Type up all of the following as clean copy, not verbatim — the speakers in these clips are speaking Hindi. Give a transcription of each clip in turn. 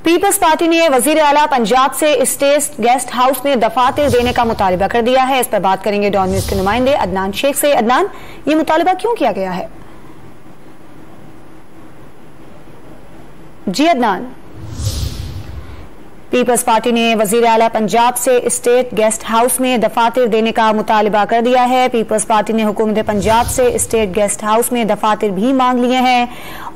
पीपल्स पार्टी ने वजीर आला पंजाब से स्टेट गेस्ट हाउस में दफातर देने का मुतालबा कर दिया है। इस पर बात करेंगे डॉन न्यूज के नुमाइंदे अदनान शेख से। अदनान, ये मुतालबा क्यों किया गया है? जी अदनान। पीपल्स पार्टी ने वजीर आला पंजाब से स्टेट गेस्ट हाउस में दफातर देने का मुतालबा कर दिया है। पीपल्स पार्टी ने हुकूमत पंजाब से स्टेट गेस्ट हाउस में दफातर भी मांग लिए हैं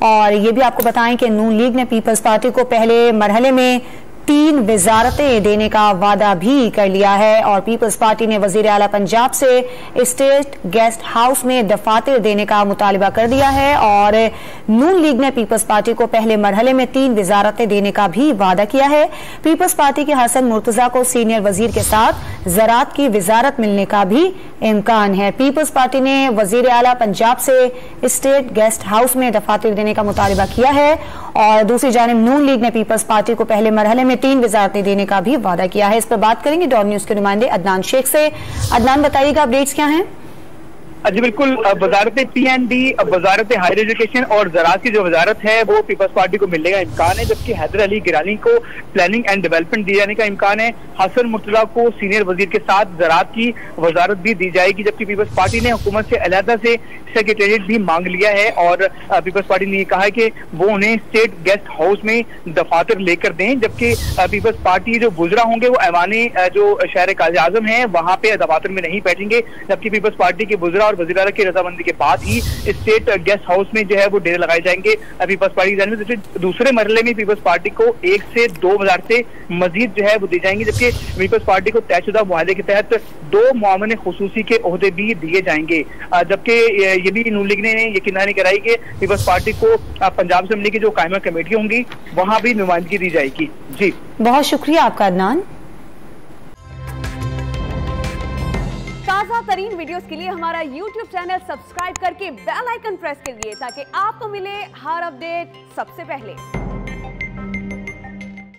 और ये भी आपको बताएं कि नून लीग ने पीपल्स पार्टी को पहले मरहले में 3 वजारतें देने का वादा भी कर लिया है और पीपल्स पार्टी ने वजीर आला पंजाब से स्टेट गेस्ट हाउस में दफातर देने का मुतालबा कर दिया है और नून लीग ने पीपल्स पार्टी को पहले मरहले में 3 वजारतें देने का भी वादा किया है। पीपल्स पार्टी के हसन मुर्तजा को सीनियर वजीर के साथ ज़राअत की वजारत मिलने का भी इम्कान है। पीपल्स पार्टी ने वजीर आला पंजाब से स्टेट गेस्ट हाउस में दफातर देने का मुतालबा किया है और दूसरी जानिब नून लीग ने पीपल्स पार्टी को पहले मरहले में 3 वजारतें देने का भी वादा किया है। इस पर बात करेंगे डॉन न्यूज के नुमाइंदे अदनान शेख से। अदनान, बताइएगा अपडेट्स क्या हैं? जी बिल्कुल, वजारत PND, वजारत हायर एजुकेशन और ज़राअत की जो वजारत है वो पीपल्स पार्टी को मिलने का इम्कान है, जबकि हैदर अली गिलानी को प्लानिंग एंड डेवलपमेंट दिए जाने का इम्कान है। हसन मुर्तजा को सीनियर वजीर के साथ ज़राअत की वजारत भी दी जाएगी, जबकि पीपल्स पार्टी ने हुकूमत से अलहदा से सेक्रेटेरिएट भी मांग लिया है और पीपल्स पार्टी ने कहा है कि वो उन्हें स्टेट गेस्ट हाउस में दफातर लेकर दें, जबकि पीपल्स पार्टी जो बुजरा होंगे वो ऐवाने जो शहर काज़ी आज़म है वहाँ पे दफातर में नहीं बैठेंगे, जबकि पीपल्स पार्टी के बुजरा और वज़ीर आला की रजामंदी के बाद ही स्टेट गेस्ट हाउस में जो है वो डेरे लगाए जाएंगे पीपल्स पार्टी की जानिब से। दूसरे मरहले में पीपल्स पार्टी को 1 से 2 वज़ारतें मजीद जो है वो दी जाएंगी, जबकि पीपल्स पार्टी को तयशुदा मुआहदे के तहत 2 मुआविन खुसूसी के ओहदे भी दिए जाएंगे, जबकि ये भी नून लीग ने यकीनदानी कराई कि पीपल्स पार्टी को पंजाब असेंबली की जो कायमा कमेटी होंगी वहां भी नुमाइंदगी दी जाएगी। जी बहुत शुक्रिया आपका अदनान। ताज़ा तरीन वीडियोस के लिए हमारा YouTube चैनल सब्सक्राइब करके बेल आइकन प्रेस करिए ताकि आपको मिले हर अपडेट सबसे पहले।